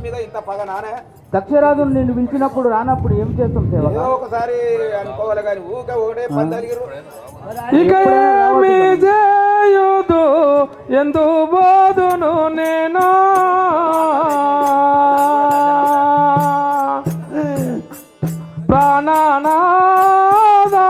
మీద ఇంత పగ నానే? దక్షరాజును నిన్ను పిలిచినప్పుడు రానప్పుడు ఏం చేస్తాం సేవ? ఏదో ఒకసారి అనుకోవాలి కానీ ఊకే ఒకటే పద్దలిగిరు. ఇక ఏమి చేయుదు ఎందు బోధును నేను ప్రాణనాదా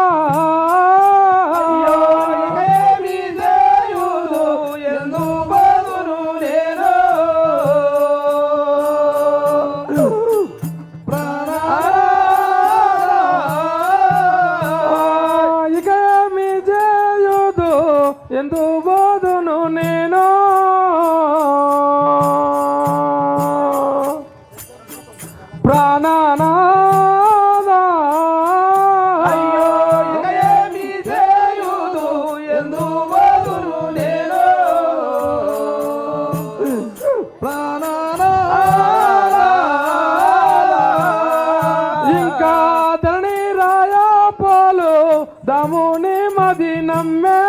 ఎందు బోధును నేను ప్రాణనాదా అయ్యో ఇక ఏమి చేయుదు ఎందు బోధును నేను ప్రాణనాదా ఇంకా ధరణి రాయా పోలు దముని మది నమ్మే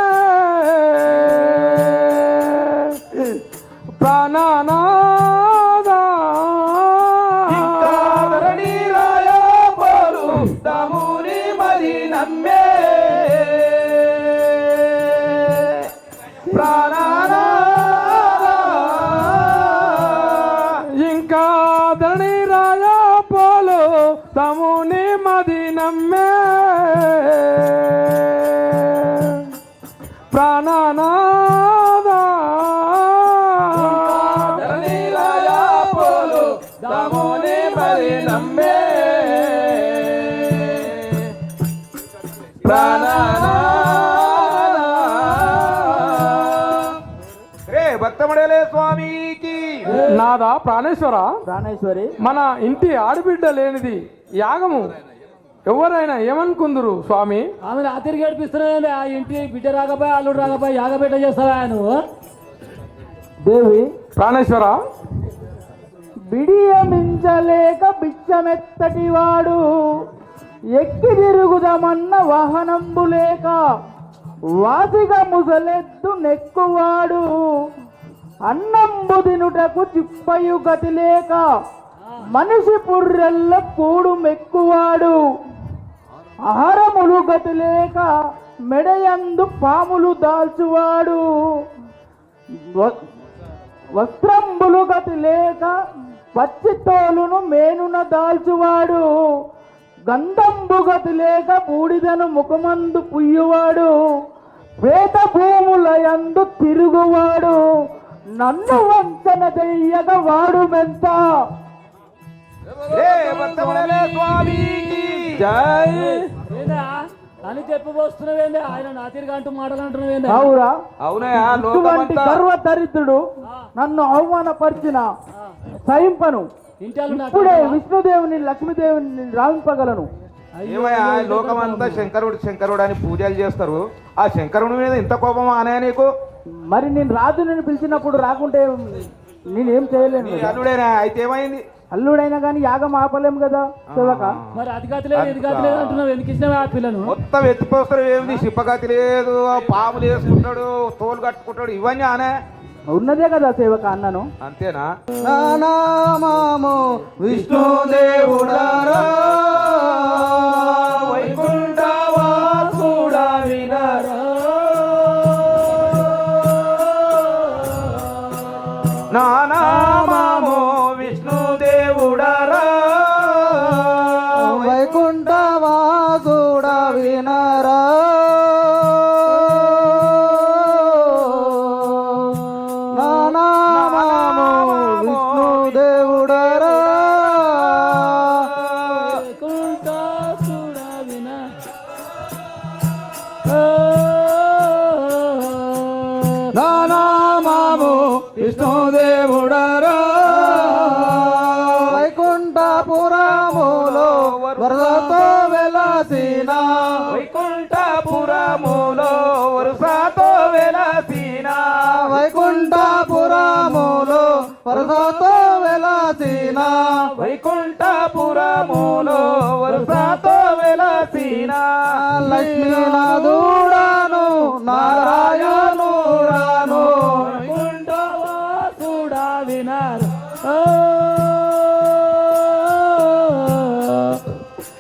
ప్రాణనాదా ఇంకా ధరణి రాయా పోలు దముని మది నమ్మే ప్రాణనాదా ఇంకా ధరణి రాయా పోలు దముని మది నమ్మే ప్రాణనాదా ధరణి రాయా పోలు దముని మది నమ్మే రే భక్తమడలే స్వామికి నాదా ప్రాణేశ్వర ప్రాణేశ్వరి మన ఇంటి ఆడబిడ్డ లేనిది యాగము ఎవరైనా ఏమనుకుందురు స్వామి? ఆమె రాత్రి గడిపిస్తున్నావు ఆ ఇంటి బిడ్డ రాకపోయి అల్లుడు రాకపోయి యాగబిడ్డ చేస్తావా నువ్వు? దేవి ప్రాణేశ్వర బిడియమించలేక బిచ్చమెత్తటి వాడు ఎక్కి తిరుగుదమన్న వాహనంబు లేక వాసిగా ముసలెత్తు నెక్కువాడు అన్నంబు తినుటకు చిప్పయు గతి లేక మనిషి పుర్రెల్ల కూడు మెక్కువాడు ఆహారములు గతి లేక మెడయందు పాములు దాల్చువాడు వస్త్రంబులు గతి లేక పచ్చి తోలును మేనున దాల్చువాడు గంధంబు గతి లేక బూడిదను ముఖమందు పుయ్యువాడు పేద భూముల యందు తిరుగువాడు నన్ను వంచన చెయ్యగ వాడు మెంత రే భక్తమడలే స్వామికి జై ఏందా అని చెప్పబోస్తున్నావేంది? ఆయన నా తిరిగి అంటూ మాటలు అంటున్నావేంది? అవురా అవునయా ఇటువంటి లోకమంతా గర్వ దరిద్రుడు నన్ను అవమానపరిచిన సహింపను. ఇంటాలు ఇప్పుడే విష్ణుదేవుని లక్ష్మీదేవుని రావింపగలను. ఏమయ్యా లోకమంతా శంకరుడు శంకరుడు అని పూజలు చేస్తారు. ఆ శంకరుడి మీద ఇంత కోపం అనే నీకు? మరి నేను రాజుని పిలిచినప్పుడు రాకుంటే నేనేం చేయలేను నీ కదా. అల్లుడేనా? అయితే ఏమైంది? అల్లుడైనా కానీ యాగం ఆపలేము కదా సేవక. మరి అది గతిలేదు ఇది గతిలేదు అంటున్నావు, ఎందుకు ఇచ్చినావు ఆ పిల్లను? మొత్తం ఎత్తిపోస్తారు. ఏమిది సిప్పగతి లేదు, పాములు వేసుకుంటాడు, తోలు కట్టుకుంటాడు, ఇవన్నీ ఆనే ఉన్నదే కదా సేవక అన్నను. అంతేనా? నామము విష్ణుదేవుడారా వైకుంఠవాసుడా వినరా. నా నామము విష్ణుదేవుడరా వైకుంఠవాసుడా వినరా. విష్ణుదేవుడరా వైకుంఠపురములో వరసతో వెలసిన వైకుంఠపురములో వరసతో వెలసిన వైకుంఠపురములో వరసతో వెలసిన వైకుంఠపురములో వరసతో వెలసిన లక్ష్మీనాథుడాను నారాయణుడాను వినారు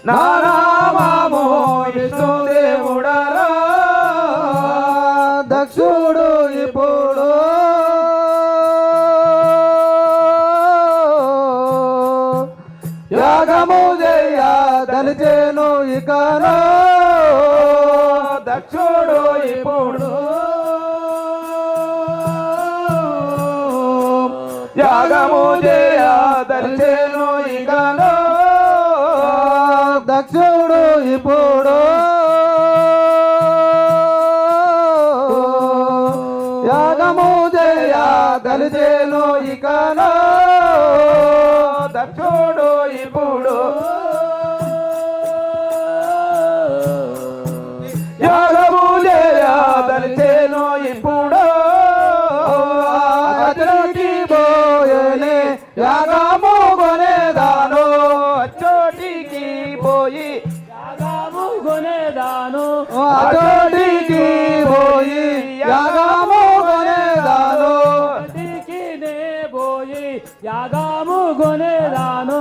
నానామము విష్ణుదేవుడరా దక్షుడు ఇప్పుడు యాగము చేయ దలిచేను ఇకను దక్షుడు ఇప్పుడు యాగము చేయదలిచేను ఇకను దక్షుడు ఇప్పుడు యాగము చేయ దలిచేను ఇకను దక్షుడు ఇప్పుడు యాగము చేయదలిచేను ఇప్పుడు అతడికి పోయనే యాగము కొనేదాను చోటికి పోయి యాగము కొనేదాను అతడికి పోయి యాగము కొనేదాను అతడికి నే పోయి యాగము కొనేదాను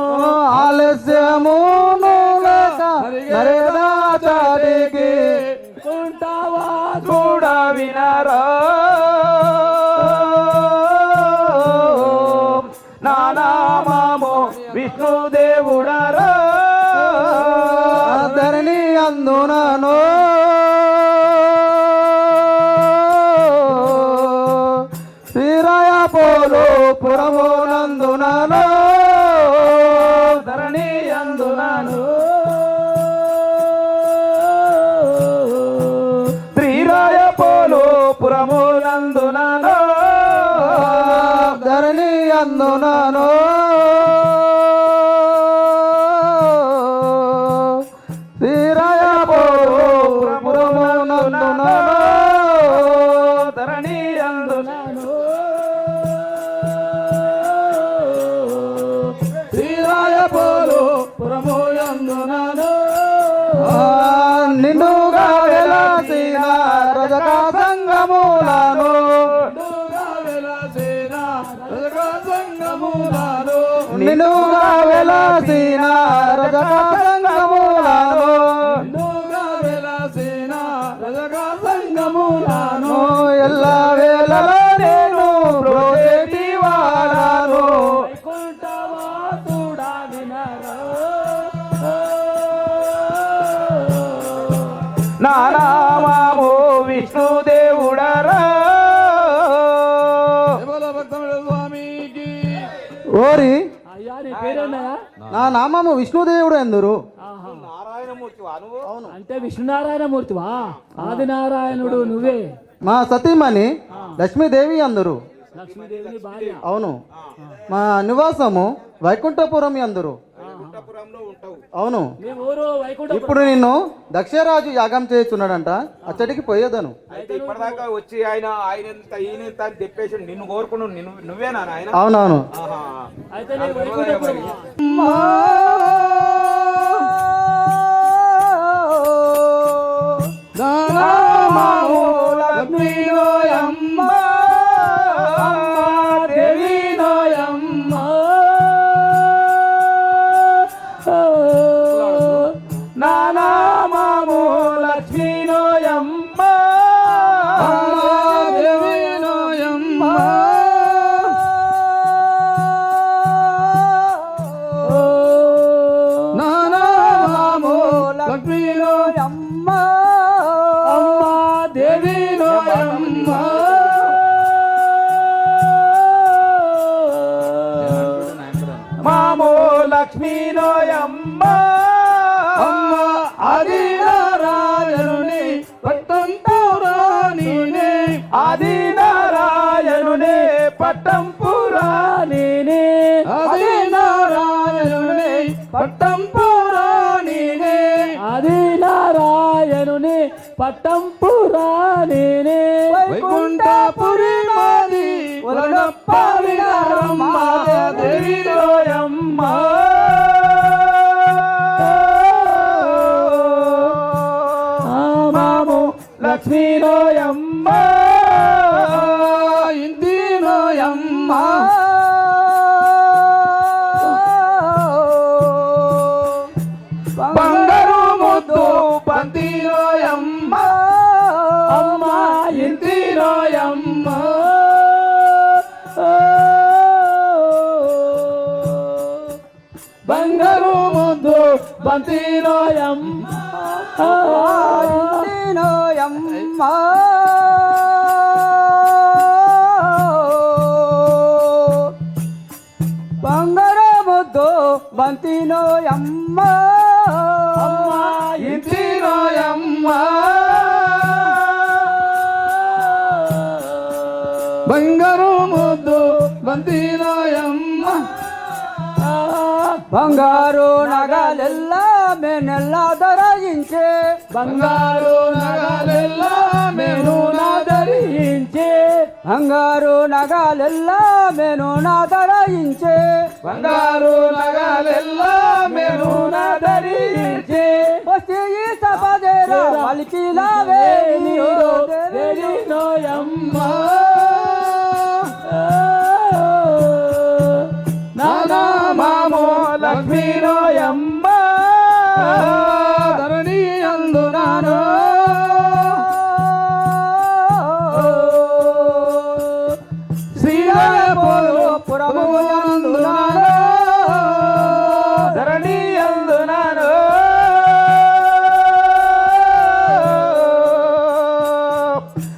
ఆలస్యమును లేక నరేదా చాటికి కుంటావా చూడ వినరా నానామము విష్ణుదేవుడరా ధరణి అందునను శ్రీరాయ పోలు పురమునందునను ధరణి అందునను శ్రీరాయ పోలు పురమునందునను ధరణి అందునను శ్రీరాయ పోలు పురమునందునను ధరణి అందునను శ్రీరాయ పోలు పురమునందునను నిండుగా వెలసిన రజక సంగములను నిండుగా వెలసిన రజక సంగములను ఎల్ల వేళలో నేను ప్రోదేటి వాడాను కుంటావా చూడా వినరా నానామము విష్ణుదేవుడరా ఓరి అయ్యా నీ పేరేనా నా నామము విష్ణుదేవుడు ఎందురు నారాయణమూర్తి అనుభవం అంటే విష్ణునారాయణమూర్తివా ఆదినారాయణుడు నువ్వే మా సతీమణి లక్ష్మీదేవి అందరు లక్ష్మీదేవిని భార్య అవును మా నివాసము వైకుంఠపురం అందరు వైకుంఠపురంలో ఉంటావు అవును మీ ఊరు వైకుంఠ ఇప్పుడు నిన్ను దక్షరాజు యాగం చేస్తున్నాడంట అచ్చటికి పోయేదను అయితే ఇప్పటిదాకా వచ్చి ఆయన ఈయనంత అని చెప్పేసి నిన్ను కోరుకున్నావు నువ్వేనా ఆయన అవునవును అయితే నేను వైకుంఠపురం నానామము లక్ష్మీనోయమ్మ నానామము లక్ష్మీలోయమ్మ అమ్మా దేవి నోయమ్మ మామో లక్ష్మీనోయమ్మ ఆదినారాయణుని పట్టం పురాణినే ఆదినారాయణునే పట్టం పురాణినే ఆదినారాయణుని పట్టం పురాణినే ఆదినారాయణుని పట్టం పురాణినే వైకుంఠపురి మాది వలనప్ప వినారమ్మ దేవినోయమ్మ మామో లక్ష్మీనోయమ్మ ఇందినోయమ్మ బంగారు బంగారు ముద్దు బంతినోయం నోయమ్మ బంగారు ముద్దు బంతి నోయమ్మ ఇంటినోయమ్మ బంగారు ముద్దు బంతినోయమ్మ బంగారు నగలెల్లా మెనెల్లా ధరించే బంగారు నగలెల్లా మేను ధరించే బంగారు నగలెల్లా మెను ధరించే బంగారు నగలెల్లా మేను ధరించే వచ్చి ఈ సపదేరా పలికిలావే నోయమ్మ నామో లక్ష్మీనోయమ్మ ధరణి అందునాను శ్రీరాయపోలు పురమునందునాను ధరణి అందునాను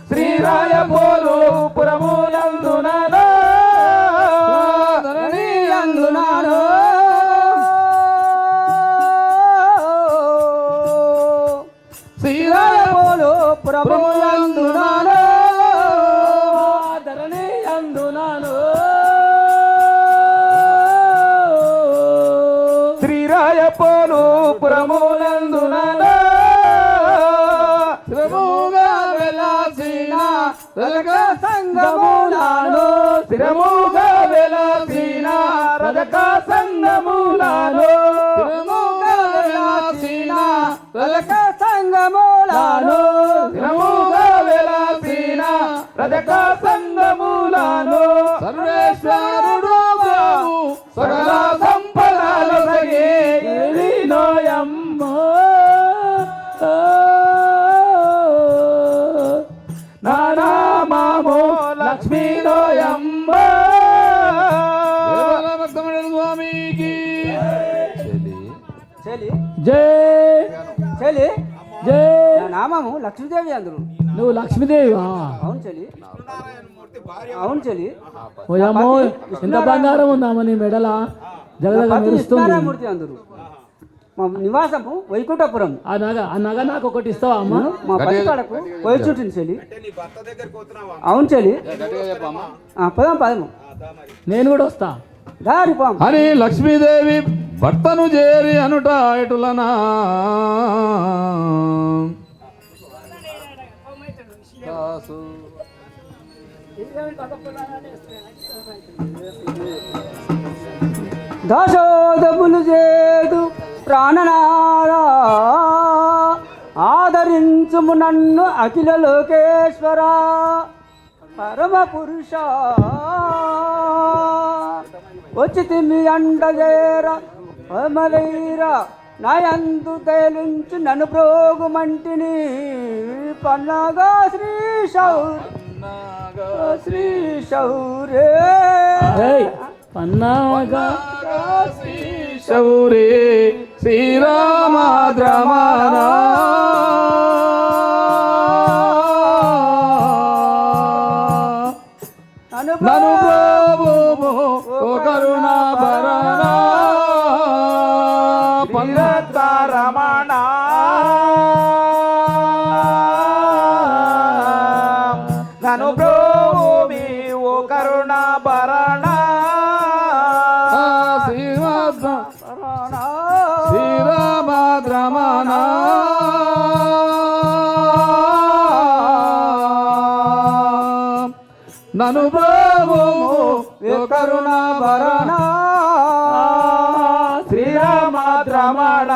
శ్రీరాయపోలు పురమునందునాను ధరణి అందునాను శ్రీరాయపోలు పురమునందునాను ధరణి అందునాను శ్రీరాయపోలు పురమునందునాను స్థిరముగా వెలసిన రజక సంగములాను స్థిరముగా వెలసిన రజక సంగములాను స్థిరముగా వెలసిన రజక సంగములాను స్థిరముగా వెలసిన రజక సంగములాను సర్వేశ్వరుడు బాబు సకల సంపదలు నోయమ్మ నామో లక్ష్మీనోయమ్మ స్వామికి చెలి జై చెలి జై నా నామము లక్ష్మీదేవి అందరు నువ్వు లక్ష్మీదేవివా అవును చెలి అవును చెలి ఓయమ్మో ఎంత బంగారం ఉందామా నీ మెడల జగదగ మెరుస్తుంది నారాయణమూర్తి అందరు మా నివాసము వైకుంఠపురం ఆ నగ నాకు ఒకటి ఇస్తావా అమ్మా మా పతికాడకు పోయి చుట్టింది చెలి అవును చెలి పదం పదము నేను కూడా వస్తా దారి పాము అని లక్ష్మీదేవి భర్తను చేరి అనుట ఎటులనా దాసోదములు చేదు ప్రాణనారా ఆదరించుము నన్ను అఖిల లోకేశ్వర పరమ పురుష వచ్చి తిమ్మి అండజేర అమలైర నాయందు తేలించి నన్ను ప్రోగుమంటిని పన్నగా శ్రీ శౌరే పన్నాగా శౌరే శ్రీరామాద్రమానా నను ప్రభువు ఓ కరుణా భరణా పండిత రమణ నను ప్రభువి ఓ కరుణా భరణ శ్రీరామద్రమణ నను ప్రభువు కరుణా భరణ శ్రీరామద్రమణ